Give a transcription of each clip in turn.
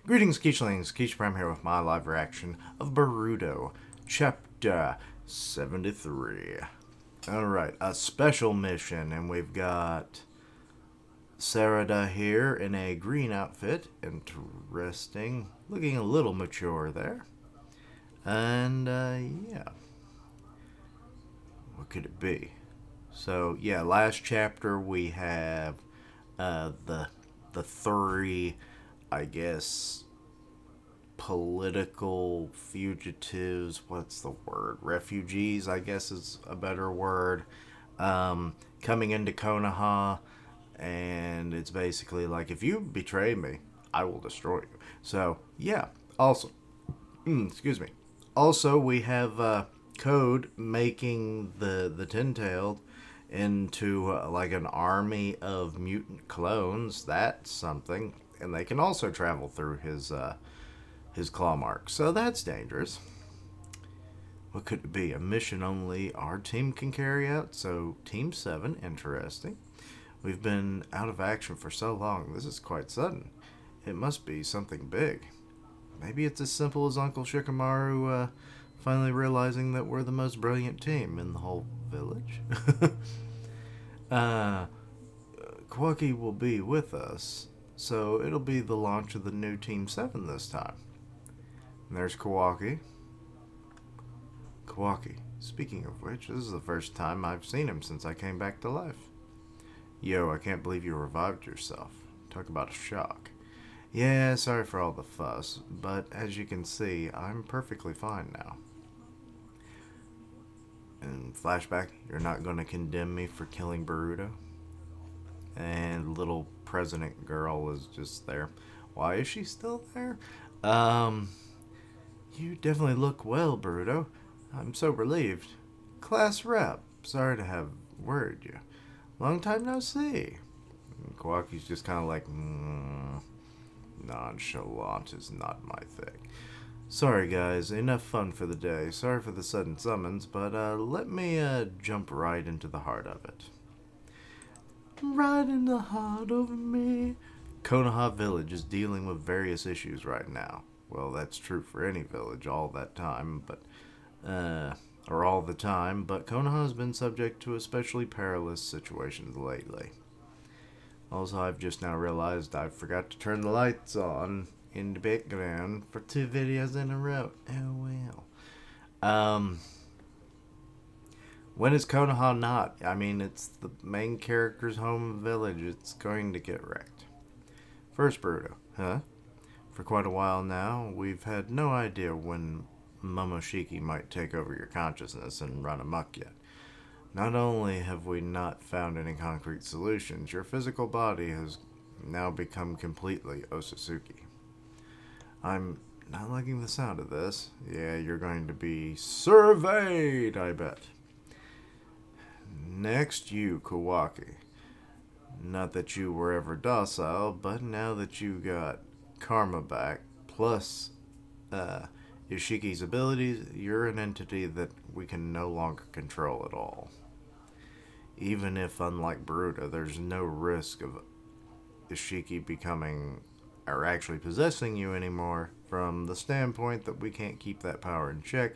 Greetings, Keechlings. Keech Prime here with my live reaction of Boruto, Chapter 73. Alright, a special mission, and we've got Sarada here in a green outfit. Interesting. Looking a little mature there. And, yeah. What could it be? So, yeah, last chapter we have the three, I guess, political fugitives. What's the word? Refugees, I guess, is a better word. Coming into Konoha, and it's basically like, if you betray me, I will destroy you. So, yeah. Also, excuse me. Also, we have Code making the Ten-Tailed into like an army of mutant clones. That's something. And they can also travel through his claw marks. So that's dangerous. What could it be? A mission only our team can carry out? So, Team 7, interesting. We've been out of action for so long. This is quite sudden. It must be something big. Maybe it's as simple as Uncle Shikamaru finally realizing that we're the most brilliant team in the whole village. uh, Kawaki will be with us, so it'll be the launch of the new Team 7 this time. And there's Kawaki. Kawaki. Speaking of which, this is the first time I've seen him since I came back to life. Yo, I can't believe you revived yourself. Talk about a shock. Yeah, sorry for all the fuss, but as you can see, I'm perfectly fine now. And flashback, you're not going to condemn me for killing Boruto? And little president girl is just there. Why is she still there? You definitely look well, Boruto. I'm so relieved. Class rep, sorry to have worried you. Long time no see. And Kawaki's just kind of like, nonchalant is not my thing. Sorry guys, enough fun for the day. Sorry for the sudden summons, but let me jump right into the heart of it. Right in the heart of me. Konoha Village is dealing with various issues right now. Well, that's true for any village all that time, but or all the time, but Konoha has been subject to especially perilous situations lately. Also, I've just now realized I forgot to turn the lights on in the background for 2 videos in a row. Oh well. When is Konoha not? I mean, it's the main character's home village. It's going to get wrecked. First, Boruto, huh? For quite a while now, we've had no idea when Momoshiki might take over your consciousness and run amok yet. Not only have we not found any concrete solutions, your physical body has now become completely Osatsuki. I'm not liking the sound of this. Yeah, you're going to be surveyed, I bet. Next, you, Kawaki. Not that you were ever docile, but now that you got karma back, plus Yoshiki's abilities, you're an entity that we can no longer control at all. Even if, unlike Boruto, there's no risk of Yoshiki becoming or actually possessing you anymore, from the standpoint that we can't keep that power in check,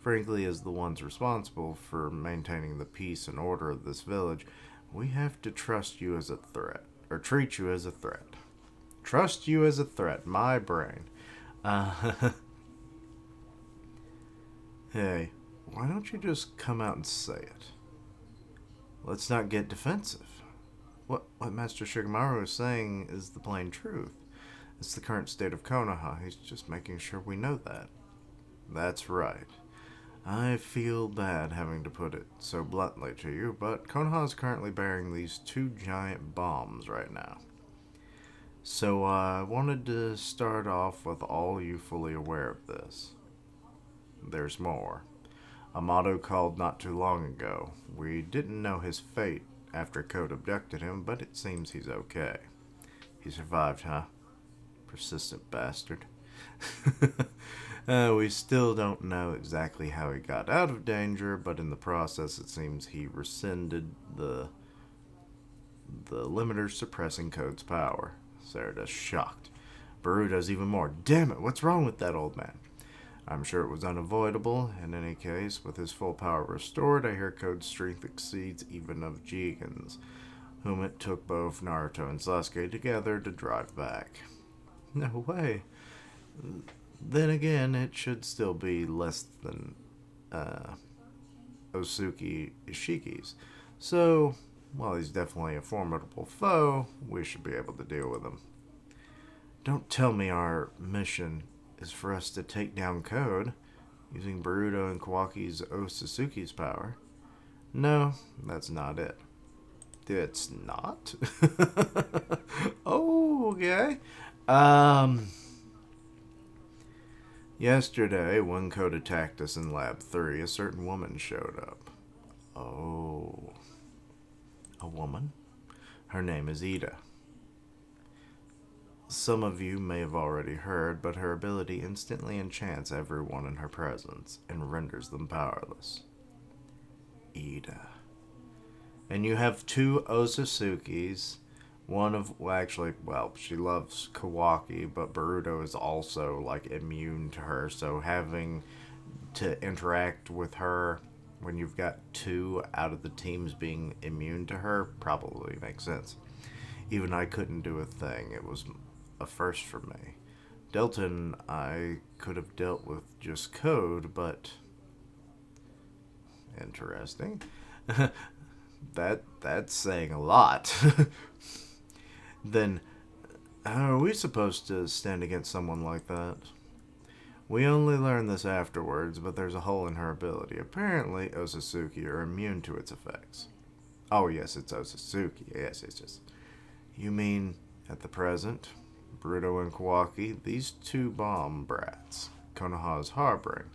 frankly, as the ones responsible for maintaining the peace and order of this village, we have to trust you as a threat, or treat you as a threat. Trust you as a threat, my brain. Hey, why don't you just come out and say it? Let's not get defensive. What Master Shikamaru is saying is the plain truth. It's the current state of Konoha. He's just making sure we know that. That's right. I feel bad having to put it so bluntly to you, but Konoha is currently bearing these 2 giant bombs right now. So I wanted to start off with all you fully aware of this. There's more. Amato called not too long ago. We didn't know his fate after Code abducted him, but it seems he's okay. He survived, huh? Persistent bastard. We still don't know exactly how he got out of danger, but in the process it seems he rescinded the limiters suppressing Code's power. Sarada's shocked. Boruto's even more. Damn it, what's wrong with that old man? I'm sure it was unavoidable. In any case, with his full power restored, I hear Code's strength exceeds even of Jigen's, whom it took both Naruto and Sasuke together to drive back. No way. Then again, it should still be less than Osuke Ishiki's. So, while he's definitely a formidable foe, we should be able to deal with him. Don't tell me our mission is for us to take down Code using Boruto and Kawaki's Osasuke's power. No, that's not it. It's not? Oh, okay. Yesterday, when Code attacked us in Lab 3, a certain woman showed up. Oh. A woman? Her name is Eida. Some of you may have already heard, but her ability instantly enchants everyone in her presence and renders them powerless. Eida. And you have two Osasukis. One of, well, she loves Kawaki, but Boruto is also, immune to her, so having to interact with her when you've got two out of the teams being immune to her probably makes sense. Even I couldn't do a thing. It was a first for me. Delta and I could have dealt with just Code, but interesting. That's saying a lot. Then how are we supposed to stand against someone like that? We only learned this afterwards, but there's a hole in her ability. Apparently, Osasuke are immune to its effects. Oh, yes, it's Osasuke. Yes, it's just... You mean, at the present, Boruto and Kawaki, these two bomb brats, Konoha's harboring,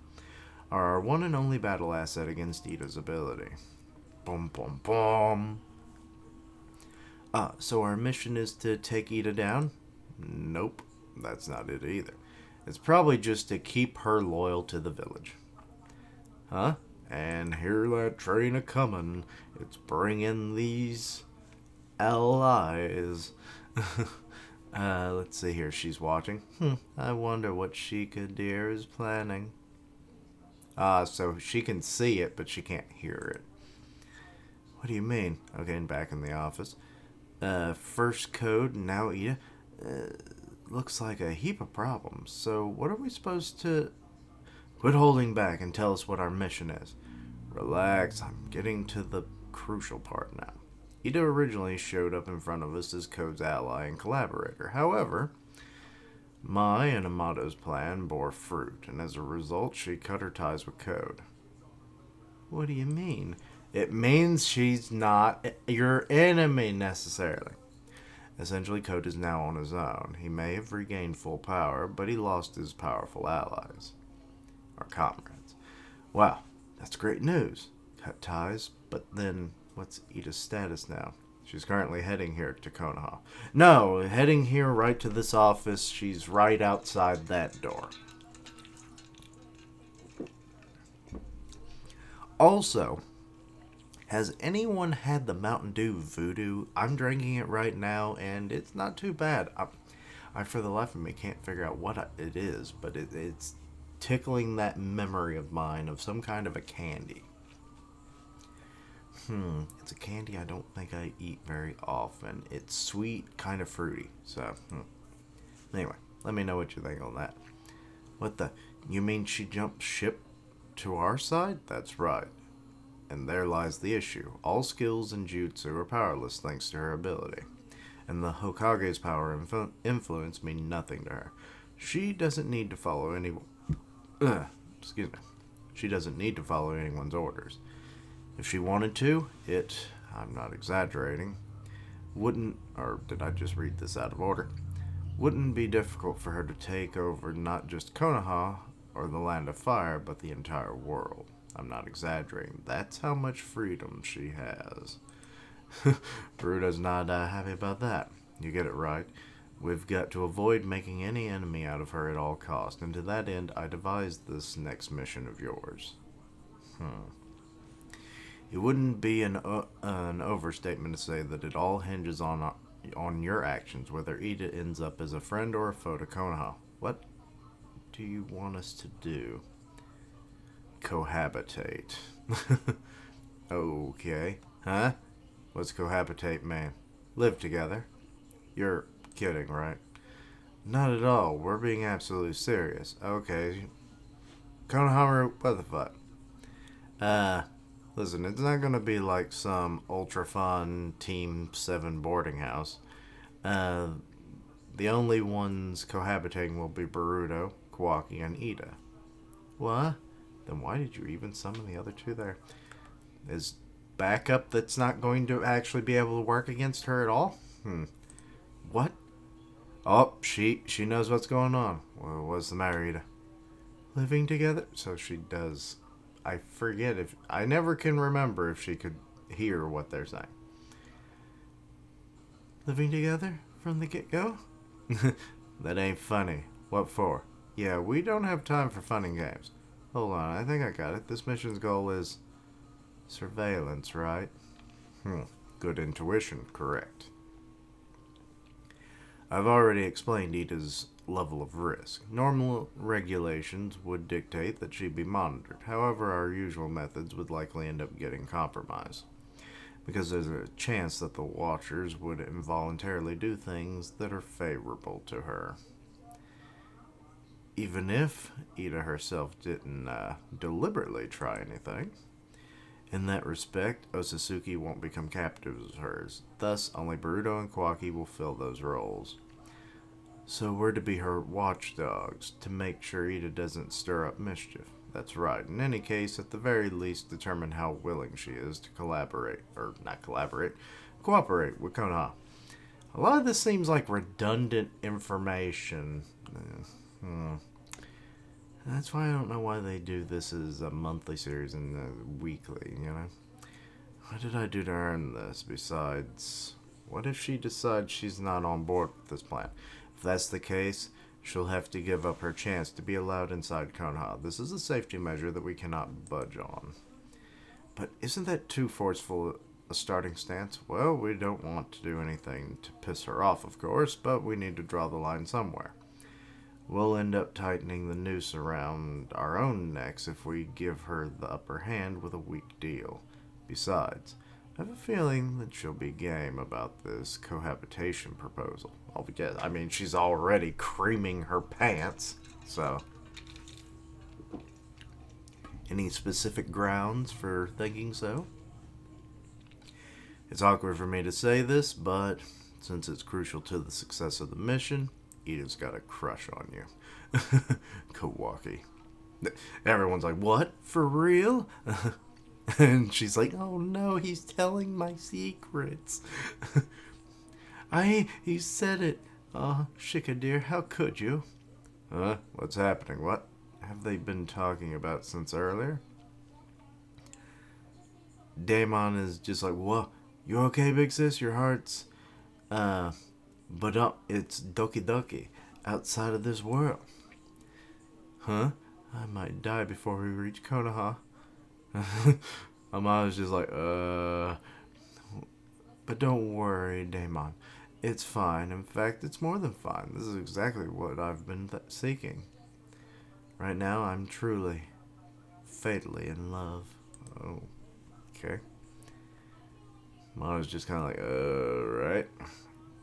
are our one and only battle asset against Ida's ability. Boom, boom, boom. So our mission is to take Eida down? Nope, that's not it either. It's probably just to keep her loyal to the village. Huh? And hear that train a-comin'. It's bringing these allies. Let's see here. She's watching. I wonder what Sheikah dear is planning. So she can see it, but she can't hear it. What do you mean? Okay, and back in the office. First Code, now Eida. Looks like a heap of problems. So what are we supposed to... Quit holding back and tell us what our mission is. Relax, I'm getting to the crucial part now. Eida originally showed up in front of us as Code's ally and collaborator. However, my and Amato's plan bore fruit, and as a result, she cut her ties with Code. What do you mean? It means she's not your enemy, necessarily. Essentially, Code is now on his own. He may have regained full power, but he lost his powerful allies. Or comrades. Wow, that's great news. Cut ties, but then what's Ida's status now? She's currently heading here to Konoha. No, heading here right to this office. She's right outside that door. Also, has anyone had the Mountain Dew Voodoo? I'm drinking it right now, and it's not too bad. I for the life of me, can't figure out what it is, but it's tickling that memory of mine of some kind of a candy. It's a candy I don't think I eat very often. It's sweet, kind of fruity. So, anyway, let me know what you think on that. What the? You mean she jumped ship to our side? That's right. And there lies the issue. All skills in jutsu are powerless thanks to her ability. And the Hokage's power and influence mean nothing to her. She doesn't need to follow She doesn't need to follow anyone's orders. If she wanted to, I'm not exaggerating, wouldn't, or did I just read this out of order? Wouldn't be difficult for her to take over not just Konoha or the Land of Fire, but the entire world. I'm not exaggerating. That's how much freedom she has. Boruto's not happy about that. You get it right. We've got to avoid making any enemy out of her at all costs, and to that end, I devised this next mission of yours. It wouldn't be an overstatement to say that it all hinges on on your actions, whether Ida ends up as a friend or a foe to Konoha. What do you want us to do? Cohabitate. Okay. Huh? What's cohabitate, man? Live together. You're kidding, right? Not at all. We're being absolutely serious. Okay. Konohamaru, what the fuck? Uh, Listen, it's not gonna be like some ultra fun Team 7 boarding house. Uh, the only ones cohabitating will be Boruto, Kawaki, and Ida. What? Then why did you even summon the other two there? Is backup that's not going to actually be able to work against her at all? What? Oh, she knows what's going on. Well, what's the matter, Ida? Living together? So she does. I forget if I never can remember if she could hear what they're saying. Living together from the get go? That ain't funny. What for? Yeah, we don't have time for fun and games. Hold on, I think I got it. This mission's goal is surveillance, right? Good intuition, correct. I've already explained Ida's level of risk. Normal regulations would dictate that she be monitored. However, our usual methods would likely end up getting compromised, because there's a chance that the Watchers would involuntarily do things that are favorable to her. Even if Ida herself didn't deliberately try anything. In that respect, Osasuke won't become captives of hers. Thus, only Boruto and Kawaki will fill those roles. So we're to be her watchdogs, to make sure Ida doesn't stir up mischief. That's right. In any case, at the very least, determine how willing she is to cooperate with Konoha. A lot of this seems like redundant information. That's why I don't know why they do this as a monthly series and a weekly, you know? What did I do to earn this? Besides, what if she decides she's not on board with this plan? If that's the case, she'll have to give up her chance to be allowed inside Konoha. This is a safety measure that we cannot budge on. But isn't that too forceful a starting stance? Well, we don't want to do anything to piss her off, of course, but we need to draw the line somewhere. We'll end up tightening the noose around our own necks if we give her the upper hand with a weak deal. Besides, I have a feeling that she'll be game about this cohabitation proposal. I mean, she's already creaming her pants, so. Any specific grounds for thinking so? It's awkward for me to say this, but since it's crucial to the success of the mission, Ida's got a crush on you. Kawaki. Everyone's like, what? For real? And she's like, oh no, he's telling my secrets. He said it. Oh, Shika dear, how could you? Huh? What's happening? What have they been talking about since earlier? Daemon is just like, whoa, you okay, big sis? Your heart's, but it's Doki Doki, outside of this world. Huh? I might die before we reach Konoha. Amada's just like, But don't worry, Daemon. It's fine. In fact, it's more than fine. This is exactly what I've been seeking. Right now, I'm truly, fatally in love. Oh, okay. Amada's just kind of like, right.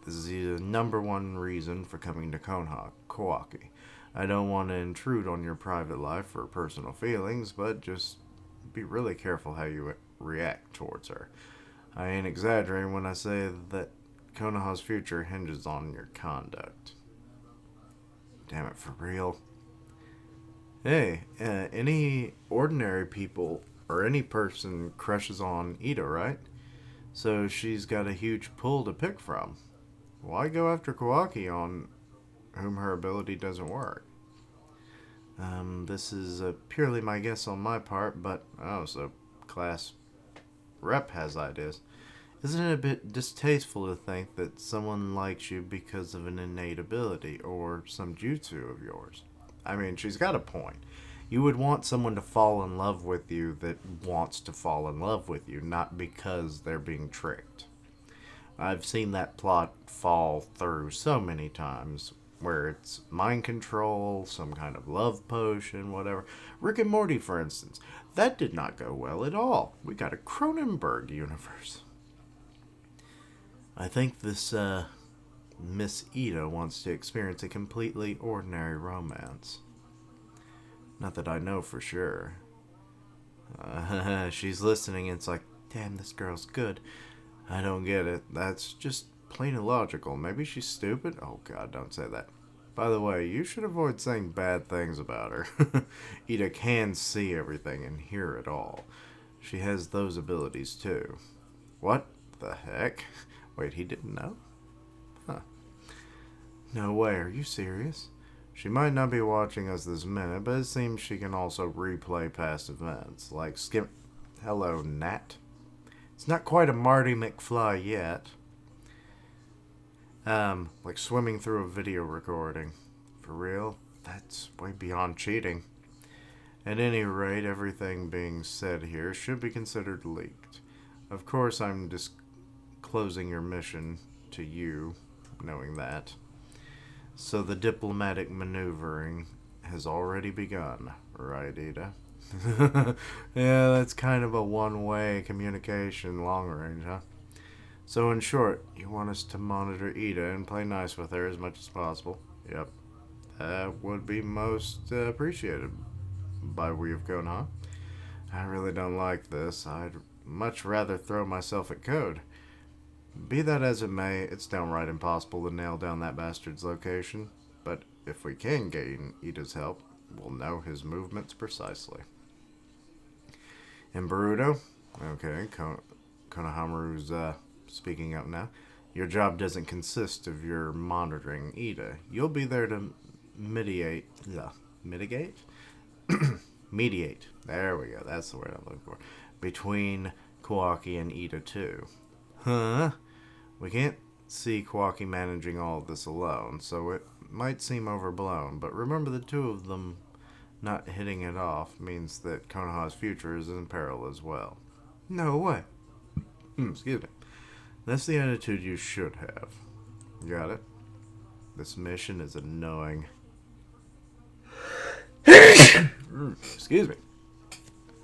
This is the number one reason for coming to Konoha, Kawaki. I don't want to intrude on your private life or personal feelings, but just be really careful how you react towards her. I ain't exaggerating when I say that Konoha's future hinges on your conduct. Damn it, for real? Hey, any ordinary people or any person crushes on Ida, right? So she's got a huge pool to pick from. Why go after Kawaki on whom her ability doesn't work? This is purely my guess on my part, but so class rep has ideas. Isn't it a bit distasteful to think that someone likes you because of an innate ability or some jutsu of yours? I mean, she's got a point. You would want someone to fall in love with you that wants to fall in love with you, not because they're being tricked. I've seen that plot fall through so many times where it's mind control, some kind of love potion, whatever. Rick and Morty, for instance. That did not go well at all. We got a Cronenberg universe. I think this Miss Eida wants to experience a completely ordinary romance. Not that I know for sure. She's listening and it's like, damn, this girl's good. I don't get it. That's just plain illogical. Maybe she's stupid? Oh god, don't say that. By the way, you should avoid saying bad things about her. Ida can see everything and hear it all. She has those abilities too. What the heck? Wait, he didn't know? Huh. No way, are you serious? She might not be watching us this minute, but it seems she can also replay past events, like skim. Hello, Nat. It's not quite a Marty McFly yet. Like swimming through a video recording. For real? That's way beyond cheating. At any rate, everything being said here should be considered leaked. Of course, I'm disclosing your mission to you, knowing that. So the diplomatic maneuvering has already begun, right, Eida? Yeah, that's kind of a one-way communication long range, huh? So in short, you want us to monitor Ida and play nice with her as much as possible? Yep. That would be most appreciated by we of Cone, huh? I really don't like this. I'd much rather throw myself at code. Be that as it may, it's downright impossible to nail down that bastard's location. But if we can gain Ida's help, we'll know his movements precisely. And Boruto? Okay, Konohamaru's speaking up now. Your job doesn't consist of your monitoring Ida. You'll be there to mitigate? Mediate. There we go. That's the word I'm looking for. Between Kawaki and Ida too. Huh? We can't see Kawaki managing all of this alone, so it might seem overblown, but remember the two of them not hitting it off means that Konoha's future is in peril as well. No way. Excuse me. That's the attitude you should have. Got it? This mission is annoying. Excuse me.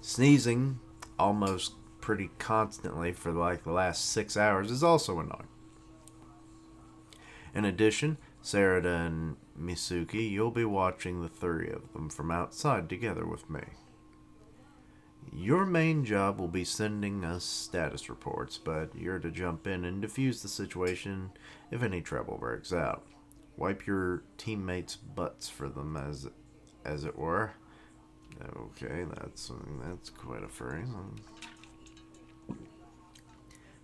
Sneezing almost pretty constantly for like the last 6 hours is also annoying. In addition, Sarada and Misuki, you'll be watching the three of them from outside together with me. Your main job will be sending us status reports, but you're to jump in and defuse the situation if any trouble breaks out. Wipe your teammates' butts for them, as it were. Okay, that's quite a phrase.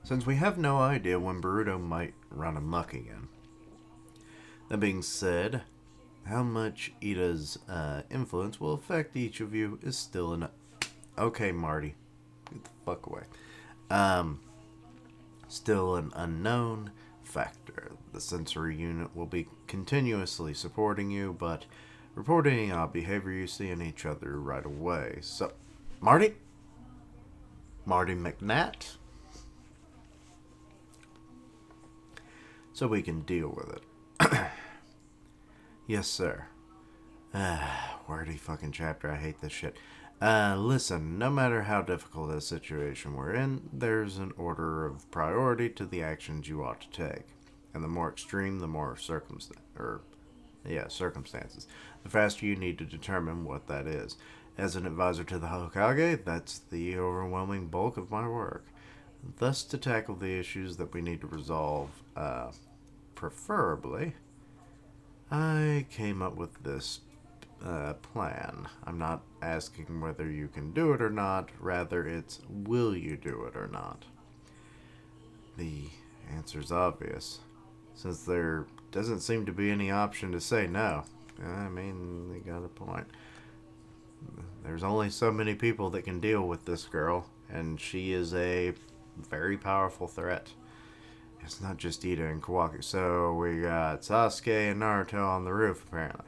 Since we have no idea when Boruto might run amok again. That being said, how much Ida's influence will affect each of you is still an... Okay, Marty. Get the fuck away. Still an unknown factor. The sensory unit will be continuously supporting you, but reporting odd behavior you see in each other right away. So, Marty? Marty McNatt? So we can deal with it. Yes, sir. Wordy fucking chapter. I hate this shit. Listen, no matter how difficult a situation we're in, there's an order of priority to the actions you ought to take. And the more extreme, the more circumstances. The faster you need to determine what that is. As an advisor to the Hokage, that's the overwhelming bulk of my work. Thus, to tackle the issues that we need to resolve, preferably, I came up with this plan. I'm not asking whether you can do it or not, rather it's will you do it or not. The answer's obvious, since there doesn't seem to be any option to say no. I mean, they got a point. There's only so many people that can deal with this girl, and she is a very powerful threat. It's not just Ida and Kawaki. So we got Sasuke and Naruto on the roof, apparently.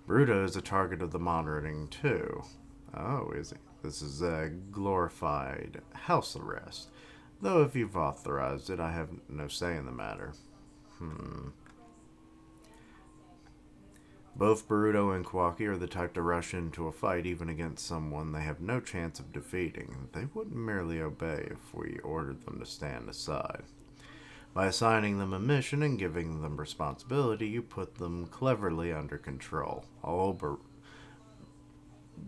Boruto is a target of the monitoring, too. Oh, is he? This is a glorified house arrest. Though if you've authorized it, I have no say in the matter. Hmm. Both Boruto and Kawaki are the type to rush into a fight even against someone they have no chance of defeating. They wouldn't merely obey if we ordered them to stand aside. By assigning them a mission and giving them responsibility, you put them cleverly under control.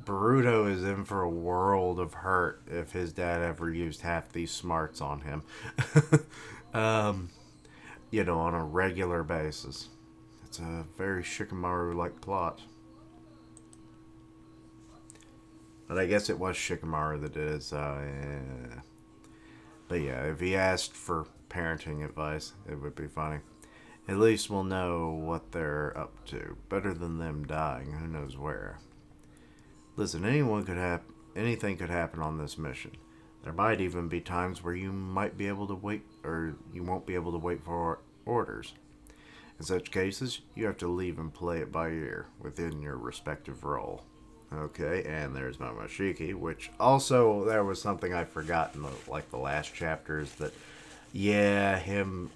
Boruto is in for a world of hurt if his dad ever used half these smarts on him. um, on a regular basis. It's a very Shikamaru-like plot. But I guess it was Shikamaru that did it, so yeah. But yeah, if he asked for parenting advice, it would be funny. At least we'll know what they're up to. Better than them dying, who knows where. Listen, anything could happen on this mission. There might even be times where you might be able to wait, or you won't be able to wait for orders. In such cases, you have to leave and play it by ear within your respective role. Okay, and there's Momoshiki, which also there was something I forgot in the last chapters that, yeah, him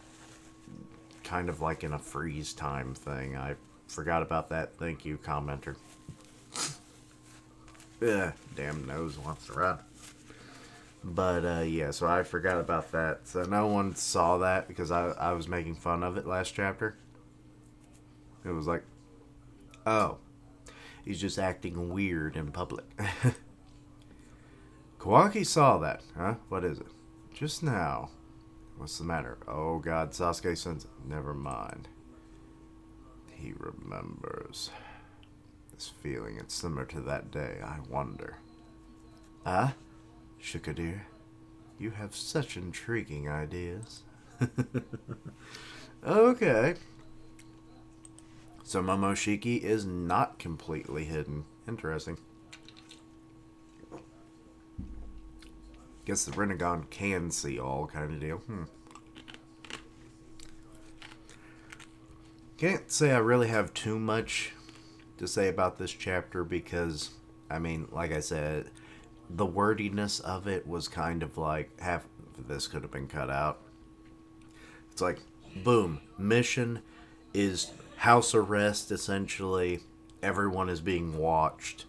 kind of like in a freeze time thing. I forgot about that. Thank you, commenter. Damn nose wants to run. But yeah, so I forgot about that. So no one saw that because I was making fun of it last chapter. It was like, oh, he's just acting weird in public. Kawaki saw that, huh? What is it? Just now. What's the matter? Oh god, Sasuke sends it. Never mind. He remembers. This feeling, it's similar to that day, I wonder. Ah? Shukadir, you have such intriguing ideas. Okay. So Momoshiki is not completely hidden. Interesting. Guess the Renegon can see all kind of deal. Can't say I really have too much to say about this chapter because, I mean, like I said, the wordiness of it was kind of like half of this could have been cut out. It's like, boom, mission is house arrest, essentially. Everyone is being watched.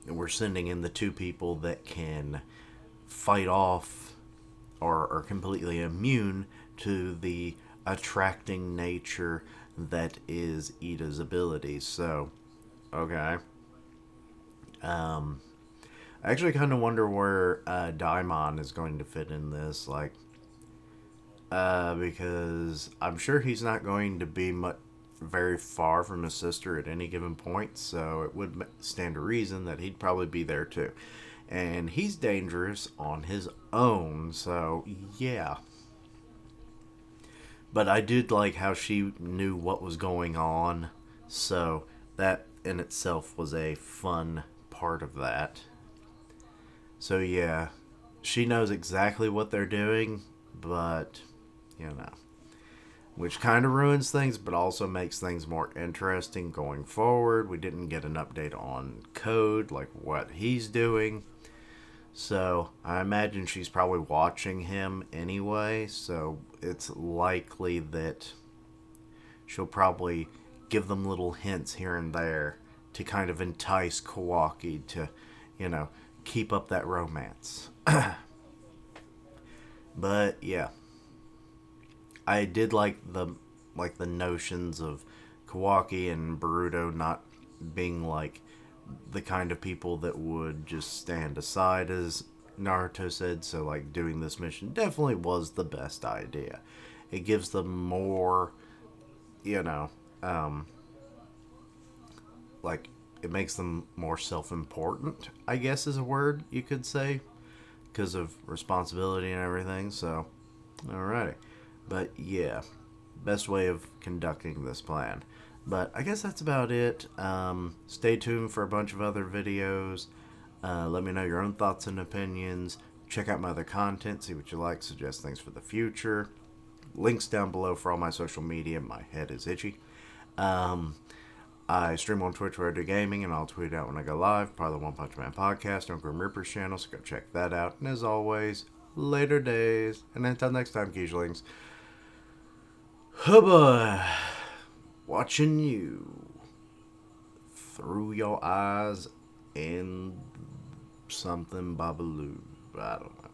And we're sending in the two people that can fight off or are completely immune to the attracting nature that is Eida's ability. So, okay. I actually kind of wonder where Daimon is going to fit in this. Because I'm sure he's not going to be very far from his sister at any given point, so it would stand to reason that he'd probably be there too. And he's dangerous on his own, so yeah. But I did like how she knew what was going on, so that in itself was a fun part of that. So yeah, she knows exactly what they're doing, but which kind of ruins things, but also makes things more interesting going forward. We didn't get an update on Code, like what he's doing. So I imagine she's probably watching him anyway, so it's likely that she'll probably give them little hints here and there to kind of entice Kawaki to, keep up that romance. But yeah, I did like the notions of Kawaki and Boruto not being like the kind of people that would just stand aside, as Naruto said. So like doing this mission definitely was the best idea. It gives them more, like it makes them more self-important, I guess is a word you could say, because of responsibility and everything. So, alrighty. But yeah, best way of conducting this plan. But I guess that's about it. Stay tuned for a bunch of other videos. Let me know your own thoughts and opinions. Check out my other content, see what you like, suggest things for the future. Links down below for all my social media. My head is itchy. I stream on Twitch where I do gaming, and I'll tweet out when I go live. Part of the One Punch Man podcast on Grim Reaper's channel, so go check that out. And as always, later days. And until next time, Kieshlings. Oh boy. Watching you through your eyes in something babaloo. I don't know.